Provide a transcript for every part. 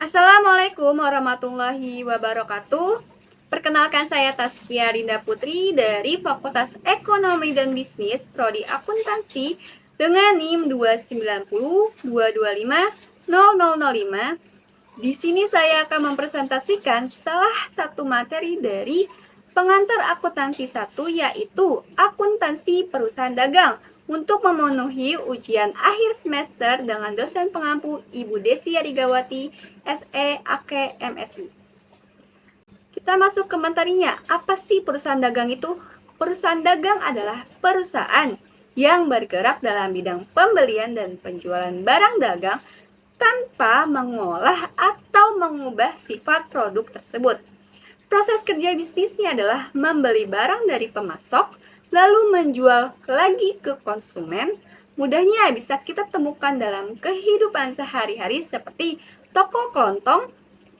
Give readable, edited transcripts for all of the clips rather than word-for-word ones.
Assalamualaikum warahmatullahi wabarakatuh. Perkenalkan, saya Tasfia Rinda Putri dari Fakultas Ekonomi dan Bisnis Prodi Akuntansi dengan NIM 29022500005. Di sini saya akan mempresentasikan salah satu materi dari pengantar akuntansi 1, yaitu akuntansi perusahaan dagang, untuk memenuhi ujian akhir semester dengan dosen pengampu Ibu Desi Yarigawati, SE, AK, MSI. Kita masuk ke materinya. Apa sih perusahaan dagang itu? Perusahaan dagang adalah perusahaan yang bergerak dalam bidang pembelian dan penjualan barang dagang tanpa mengolah atau mengubah sifat produk tersebut. Proses kerja bisnisnya adalah membeli barang dari pemasok, lalu menjual lagi ke konsumen. Mudahnya bisa kita temukan dalam kehidupan sehari-hari seperti toko kelontong,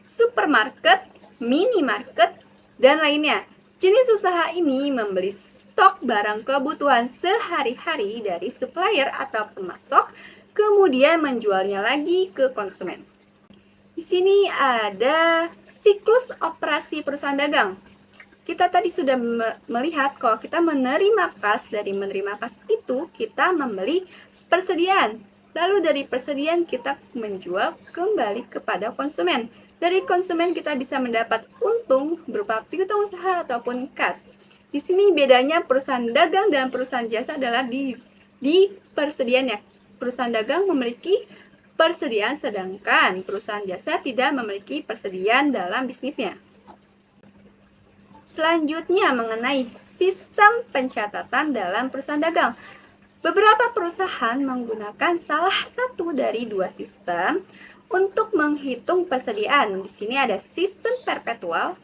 supermarket, minimarket, dan lainnya. Jenis usaha ini membeli stok barang kebutuhan sehari-hari dari supplier atau pemasok, kemudian menjualnya lagi ke konsumen. Di sini ada siklus operasi perusahaan dagang. Kita tadi sudah melihat kalau kita menerima kas, dari menerima kas itu kita membeli persediaan. Lalu dari persediaan kita menjual kembali kepada konsumen. Dari konsumen kita bisa mendapat untung berupa piutang usaha ataupun kas. Di sini bedanya perusahaan dagang dan perusahaan jasa adalah di persediaannya. Perusahaan dagang memiliki persediaan, sedangkan perusahaan jasa tidak memiliki persediaan dalam bisnisnya. Selanjutnya mengenai sistem pencatatan dalam perusahaan dagang. Beberapa perusahaan menggunakan salah satu dari dua sistem untuk menghitung persediaan. Di sini ada sistem perpetual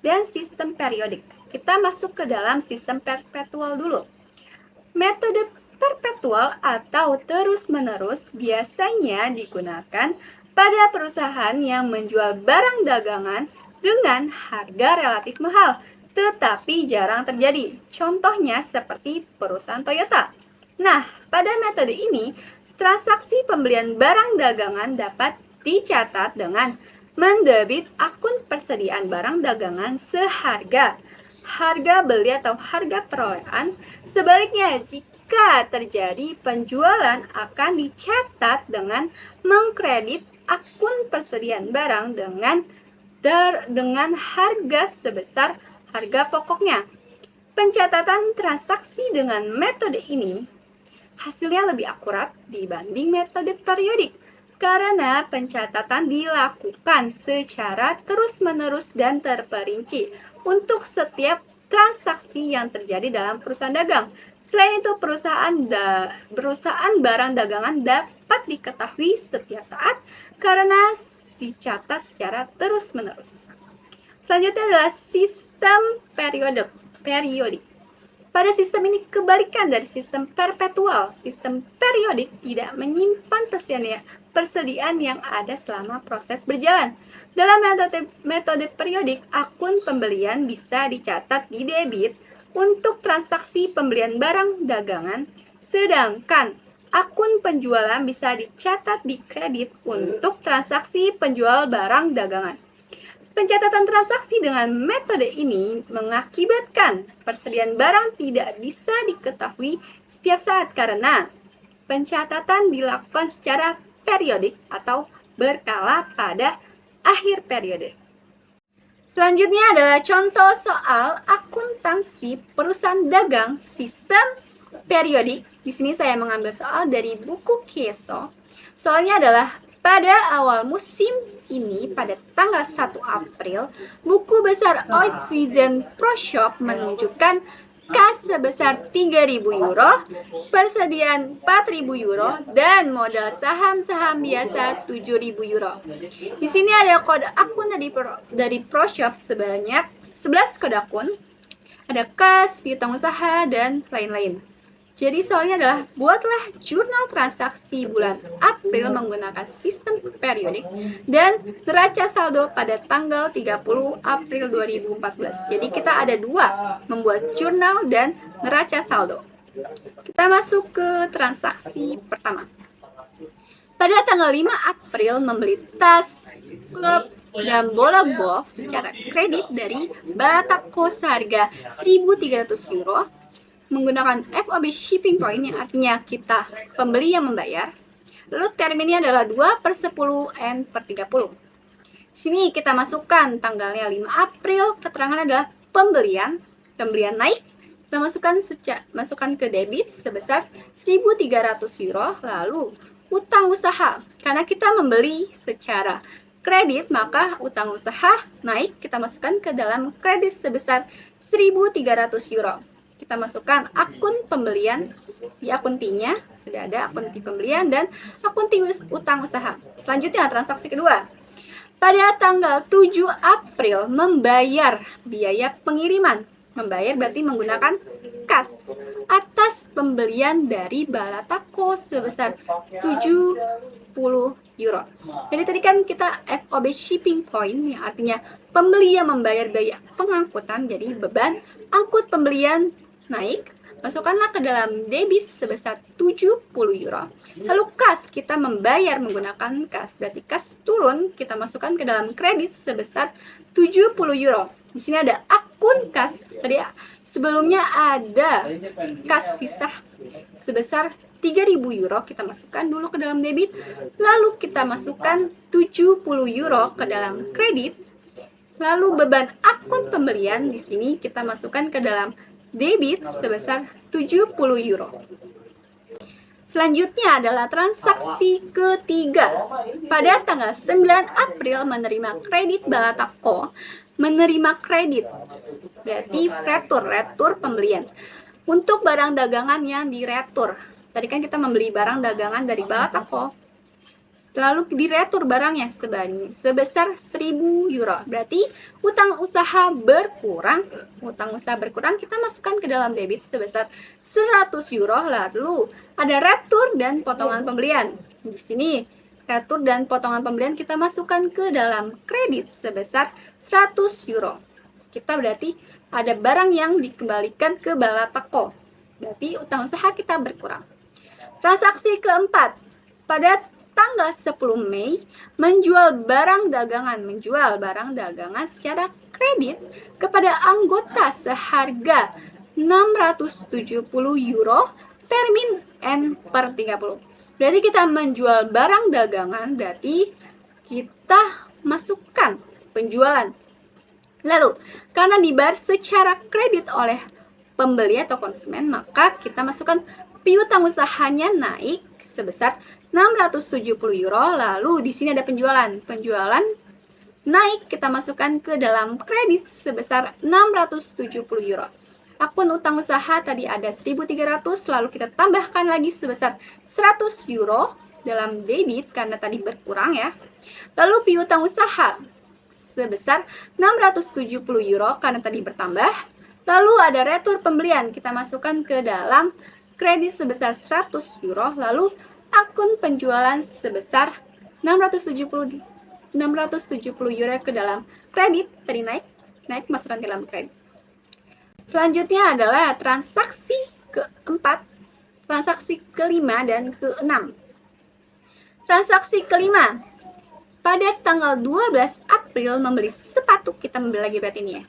dan sistem periodik. Kita masuk ke dalam sistem perpetual dulu. Metode perpetual atau terus-menerus biasanya digunakan pada perusahaan yang menjual barang dagangan dengan harga relatif mahal, tetapi jarang terjadi. Contohnya seperti perusahaan Toyota. Nah, pada metode ini, transaksi pembelian barang dagangan dapat dicatat dengan mendebit akun persediaan barang dagangan seharga harga beli atau harga perolehan. Sebaliknya, jika terjadi penjualan, akan dicatat dengan mengkredit akun persediaan barang dengan harga sebesar harga pokoknya. Pencatatan transaksi dengan metode ini hasilnya lebih akurat dibanding metode periodik, karena pencatatan dilakukan secara terus-menerus dan terperinci untuk setiap transaksi yang terjadi dalam perusahaan dagang. Selain itu, perusahaan barang dagangan dapat diketahui setiap saat karena dicatat secara terus-menerus. Selanjutnya adalah sistem periodik. Pada sistem ini kebalikan dari sistem perpetual. Sistem periodik tidak menyimpan persediaan yang ada selama proses berjalan. Dalam metode periodik, akun pembelian bisa dicatat di debit untuk transaksi pembelian barang dagangan, sedangkan akun penjualan bisa dicatat di kredit untuk transaksi penjual barang dagangan. Pencatatan transaksi dengan metode ini mengakibatkan persediaan barang tidak bisa diketahui setiap saat karena pencatatan dilakukan secara periodik atau berkala pada akhir periode. Selanjutnya adalah contoh soal akuntansi perusahaan dagang sistem periodik. Di sini saya mengambil soal dari buku Kieso. Soalnya adalah pada awal musim ini, pada tanggal 1 April, buku besar Oud-Wizen Pro Shop menunjukkan kas sebesar 3.000 euro, persediaan 4.000 euro, dan modal saham-saham biasa 7.000 euro. Di sini ada kode akun dari Pro Shop sebanyak 11 kode akun, ada kas, piutang usaha, dan lain-lain. Jadi soalnya adalah buatlah jurnal transaksi bulan April menggunakan sistem periodik dan neraca saldo pada tanggal 30 April 2014. Jadi kita ada dua, membuat jurnal dan neraca saldo. Kita masuk ke transaksi pertama. Pada tanggal 5 April membeli tas klub dan bola golf secara kredit dari Balatako seharga 1.300 euro menggunakan FOB shipping point yang artinya kita pembeli yang membayar. Lalu terminnya adalah 2/10 N/30. Sini kita masukkan tanggalnya 5 April, keterangan adalah pembelian naik. Kita masukkan ke debit sebesar 1.300 euro, lalu utang usaha. Karena kita membeli secara kredit, maka utang usaha naik, kita masukkan ke dalam kredit sebesar 1.300 euro. Kita masukkan akun pembelian, di akun T-nya sudah ada akun T pembelian dan akun T utang usaha. Selanjutnya transaksi kedua. Pada tanggal 7 April membayar biaya pengiriman. Membayar berarti menggunakan kas atas pembelian dari Balatako sebesar 70 euro. Jadi tadi kan kita FOB shipping point yang artinya pembeli yang membayar biaya pengangkutan, jadi beban angkut pembelian naik, masukkanlah ke dalam debit sebesar 70 euro. Lalu kas, kita membayar menggunakan kas, berarti kas turun, kita masukkan ke dalam kredit sebesar 70 euro. Di sini ada akun kas, tadi sebelumnya ada kas sisa sebesar 3.000 euro, kita masukkan dulu ke dalam debit, lalu kita masukkan 70 euro ke dalam kredit. Lalu beban akun pembelian di sini kita masukkan ke dalam debit sebesar 70 euro. Selanjutnya adalah transaksi ketiga. Pada tanggal 9 April menerima kredit Balatako, menerima kredit berarti retur pembelian untuk barang dagangan yang diretur. Tadi kan kita membeli barang dagangan dari Balatako, lalu diretur barangnya sebesar 1.000 euro. Berarti utang usaha berkurang. Kita masukkan ke dalam debit sebesar 100 euro. Lalu ada retur dan potongan pembelian. Di sini retur dan potongan pembelian kita masukkan ke dalam kredit sebesar 100 euro. Kita berarti ada barang yang dikembalikan ke Balatako. Berarti utang usaha kita berkurang. Transaksi keempat. Pada tanggal 10 Mei menjual barang dagangan secara kredit kepada anggota seharga 670 euro termin N/30. Berarti kita menjual barang dagangan, berarti kita masukkan penjualan. Lalu karena dibayar secara kredit oleh pembeli atau konsumen, maka kita masukkan piutang usahanya naik sebesar 670 euro. Lalu di sini ada penjualan naik, kita masukkan ke dalam kredit sebesar 670 euro. Akun utang usaha tadi ada 1.300, lalu kita tambahkan lagi sebesar 100 euro dalam debit karena tadi berkurang ya. Lalu piutang usaha sebesar 670 euro karena tadi bertambah. Lalu ada retur pembelian, kita masukkan ke dalam kredit sebesar 100 euro. Lalu akun penjualan sebesar 670 euro ke dalam kredit, tadi naik masukkan ke dalam kredit. Selanjutnya adalah transaksi keempat, transaksi kelima dan keenam. Transaksi kelima, pada tanggal 12 April membeli sepatu, kita membeli lagi berarti ini ya,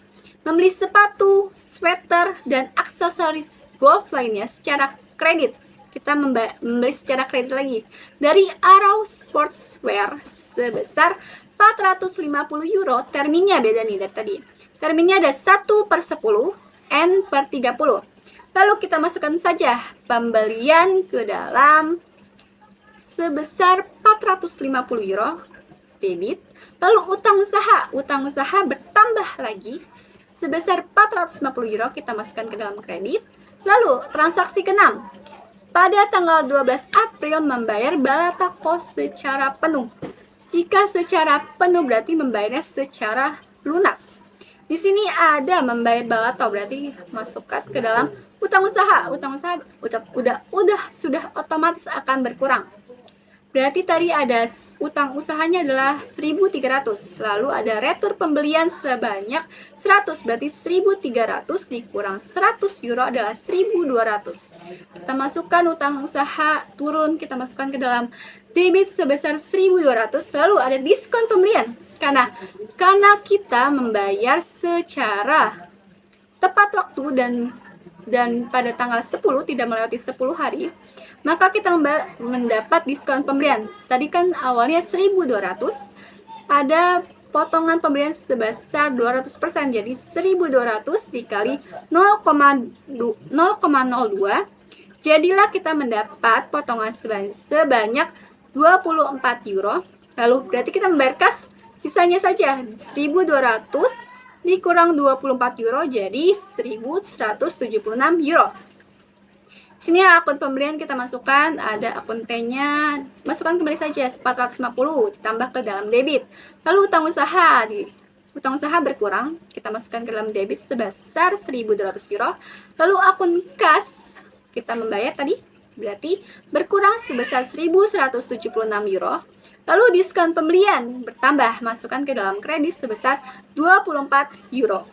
membeli sepatu, sweater, dan aksesoris golf lainnya secara kredit. Kita membeli secara kredit lagi dari Arrow Sportswear sebesar 450 euro. Terminnya beda nih dari tadi. Terminnya ada 1/10 N/30. Lalu kita masukkan saja pembelian ke dalam sebesar 450 euro debit. Lalu utang usaha bertambah lagi sebesar 450 euro, kita masukkan ke dalam kredit. Lalu transaksi keenam, pada tanggal 12 April membayar Balatako secara penuh. Jika secara penuh berarti membayarnya secara lunas. Di sini ada membayar Balatako berarti masukkan ke dalam utang usaha. Utang usaha sudah otomatis akan berkurang. Berarti tadi ada utang usahanya adalah 1.300. Lalu ada retur pembelian sebanyak 100. Berarti 1.300 dikurang 100 euro adalah 1.200. Kita masukkan utang usaha turun, kita masukkan ke dalam debit sebesar 1.200, lalu ada diskon pembelian. Karena kita membayar secara tepat waktu dan pada tanggal 10 tidak melewati 10 hari, maka kita mendapat diskon pembelian. Tadi kan awalnya 1.200, ada potongan pembelian sebesar 200%, jadi 1.200 dikali 0,02, jadilah kita mendapat potongan sebanyak 24 euro. Lalu berarti kita membayar kas sisanya saja, 1.200 dikurang 24 euro, jadi 1.176 euro. Sini akun pembelian kita masukkan, ada akun T-nya, masukkan kembali saja 450 ditambah ke dalam debit. Lalu utang usaha berkurang, kita masukkan ke dalam debit sebesar 1.200 euro. Lalu akun kas kita membayar tadi, berarti berkurang sebesar 1.176 euro. Lalu diskon pembelian bertambah, masukkan ke dalam kredit sebesar 24 euro.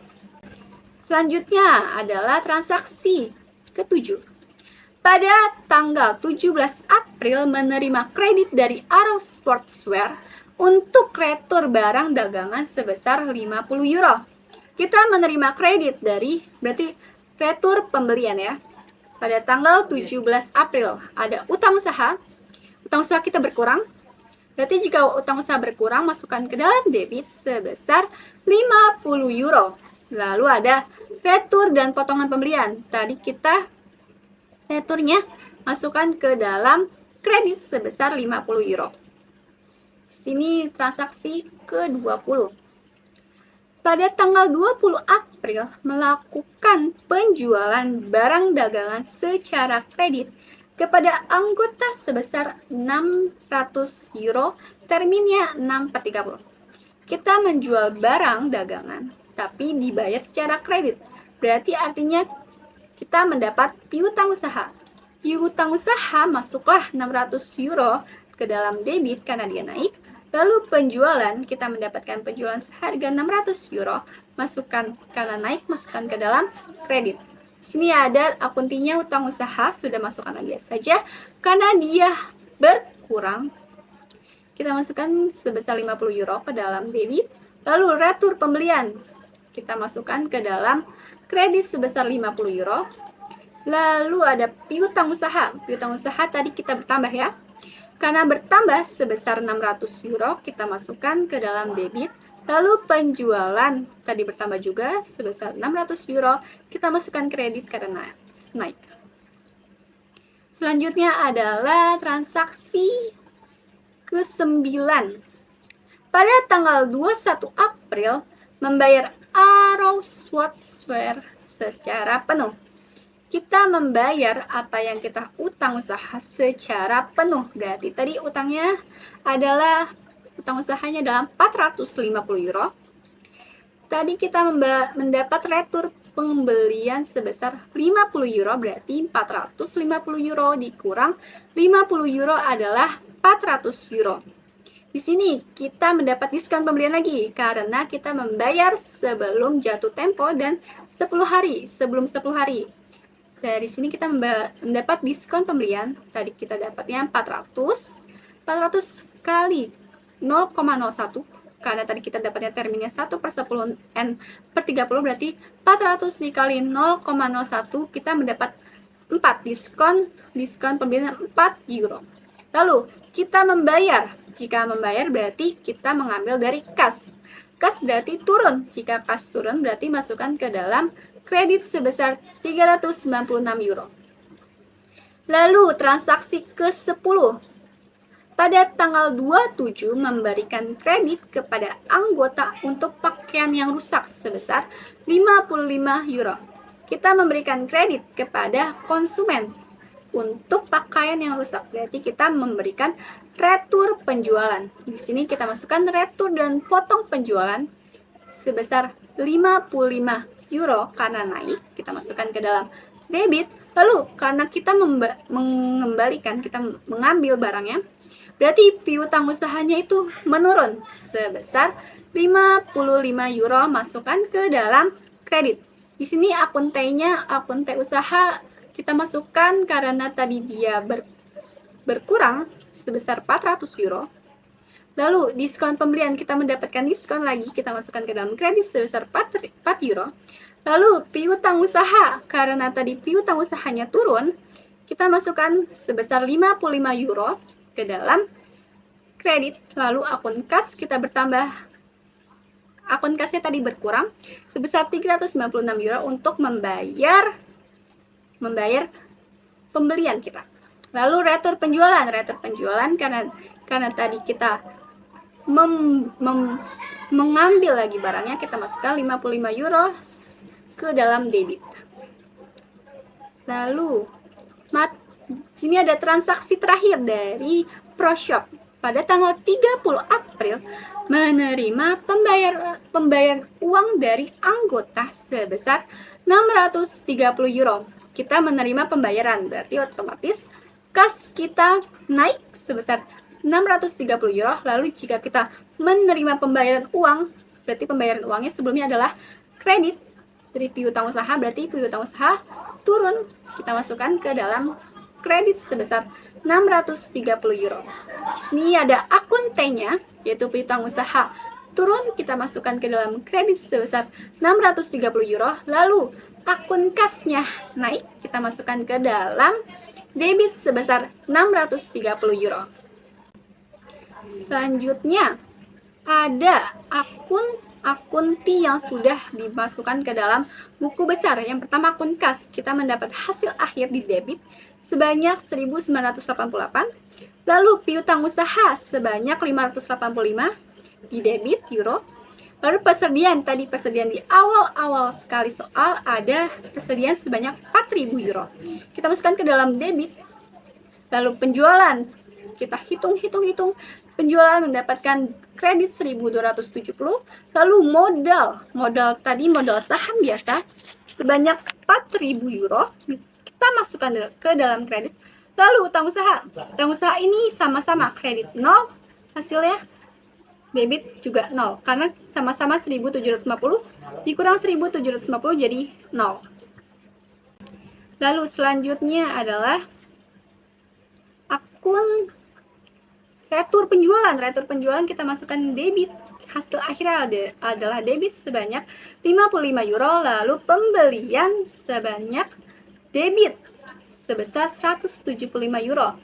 Selanjutnya adalah transaksi ke-7. Pada tanggal 17 April menerima kredit dari Arrow Sportswear untuk retur barang dagangan sebesar 50 euro. Kita menerima kredit dari, berarti retur pembelian ya. Pada tanggal 17 April ada utang usaha kita berkurang. Berarti jika utang usaha berkurang, masukkan ke dalam debit sebesar 50 euro. Lalu ada retur dan potongan pembelian. Tadi kita returnya masukkan ke dalam kredit sebesar 50 euro. Sini transaksi ke-20. Pada tanggal 20 April melakukan penjualan barang dagangan secara kredit kepada anggota sebesar 600 euro, terminnya 6/30. Kita menjual barang dagangan tapi dibayar secara kredit. Berarti artinya kita mendapat piutang usaha. Piutang usaha masuklah 600 euro ke dalam debit karena dia naik. Lalu penjualan, kita mendapatkan penjualan seharga 600 euro, masukkan karena naik, masukkan ke dalam kredit. Sini ada akun T-nya utang usaha, sudah masukkan aja saja. Karena dia berkurang, kita masukkan sebesar 50 euro ke dalam debit. Lalu retur pembelian, kita masukkan ke dalam kredit sebesar 50 euro. Lalu ada piutang usaha. Piutang usaha tadi kita bertambah ya. Karena bertambah sebesar 600 euro, kita masukkan ke dalam debit. Lalu penjualan tadi bertambah juga sebesar 600 euro, kita masukkan kredit karena naik. Selanjutnya adalah transaksi ke-9. Pada tanggal 21 April, membayar Arrow Sportswear secara penuh. Kita membayar apa yang kita utang usaha secara penuh. Berarti tadi utangnya adalah, utang usahanya dalam 450 euro. Tadi kita mendapat retur pembelian sebesar 50 euro, berarti 450 euro dikurang 50 euro adalah 400 euro. Di sini kita mendapat diskon pembelian lagi karena kita membayar sebelum jatuh tempo dan 10 hari, sebelum 10 hari. Dari sini kita mendapat diskon pembelian. Tadi kita dapatnya 400 kali 0,01. Karena tadi kita dapatnya terminnya 1/10 N/30, berarti 400 dikali 0,01, kita mendapat 4 diskon pembelian 4 euro. Lalu kita membayar. Jika membayar berarti kita mengambil dari kas. Kas berarti turun. Jika kas turun berarti masukkan ke dalam kredit sebesar 396 euro. Lalu transaksi ke-10. Pada tanggal 27 memberikan kredit kepada anggota untuk pakaian yang rusak sebesar 55 euro. Kita memberikan kredit kepada konsumen untuk pakaian yang rusak. Berarti kita memberikan retur penjualan. Di sini kita masukkan retur dan potong penjualan sebesar 55 euro karena naik, kita masukkan ke dalam debit. Lalu karena kita mengembalikan, kita mengambil barangnya, berarti piutang usahanya itu menurun sebesar 55 euro, masukkan ke dalam kredit. Di sini akun T-nya, akun T usaha kita masukkan karena tadi dia berkurang sebesar 400 euro. Lalu diskon pembelian, kita mendapatkan diskon lagi, kita masukkan ke dalam kredit sebesar 4 euro. Lalu piutang usaha, karena tadi piutang usahanya turun, kita masukkan sebesar 55 euro ke dalam kredit. Lalu akun kas kita bertambah, akun kasnya tadi berkurang sebesar 396 euro untuk membayar pembelian kita. Lalu retur penjualan karena tadi kita mengambil lagi barangnya, kita masukkan 55 euro ke dalam debit. Lalu sini ada transaksi terakhir dari ProShop pada tanggal 30 April menerima pembayaran uang dari anggota sebesar 630 euro. Kita menerima pembayaran, berarti otomatis kas kita naik sebesar 630 euro. Lalu jika kita menerima pembayaran uang, berarti pembayaran uangnya sebelumnya adalah kredit dari piutang usaha, berarti piutang usaha turun, kita masukkan ke dalam kredit sebesar 630 euro. Di sini ada akun T-nya, yaitu piutang usaha turun, kita masukkan ke dalam kredit sebesar 630 euro. Lalu akun kasnya naik, kita masukkan ke dalam debit sebesar 630 euro. Selanjutnya ada akun T yang sudah dimasukkan ke dalam buku besar. Yang pertama akun kas, kita mendapat hasil akhir di debit sebanyak 1988. Lalu piutang usaha sebanyak 585 di debit euro. Lalu persediaan di awal-awal sekali soal ada persediaan sebanyak 4.000 euro. Kita masukkan ke dalam debit. Lalu penjualan, kita hitung. Penjualan mendapatkan kredit 1.270. Lalu modal tadi modal saham biasa sebanyak 4.000 euro. Kita masukkan ke dalam kredit. Lalu utang usaha ini sama-sama kredit 0 hasilnya. Debit juga 0, karena sama-sama 1.750 dikurang 1.750 jadi 0. Lalu selanjutnya adalah akun retur penjualan kita masukkan debit, hasil akhirnya adalah debit sebanyak 55 euro. Lalu pembelian sebanyak debit sebesar 175 euro.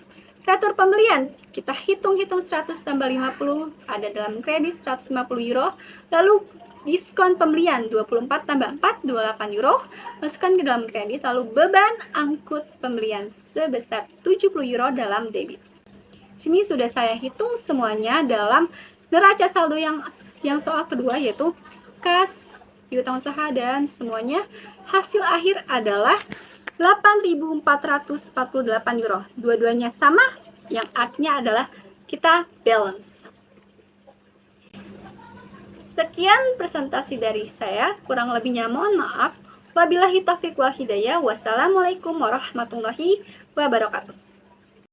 Retur pembelian, kita hitung 100 tambah 50 ada dalam kredit 150 euro. Lalu diskon pembelian 24 tambah 4 28 euro, masukkan ke dalam kredit. Lalu beban angkut pembelian sebesar 70 euro dalam debit. Sini sudah saya hitung semuanya dalam neraca saldo yang soal kedua, yaitu kas, piutang usaha, dan semuanya hasil akhir adalah 8.448 euro. Dua-duanya sama, yang artinya adalah kita balance. Sekian presentasi dari saya, kurang lebihnya mohon maaf. Wabillahi taufiq wal hidayah. Wassalamualaikum warahmatullahi wabarakatuh.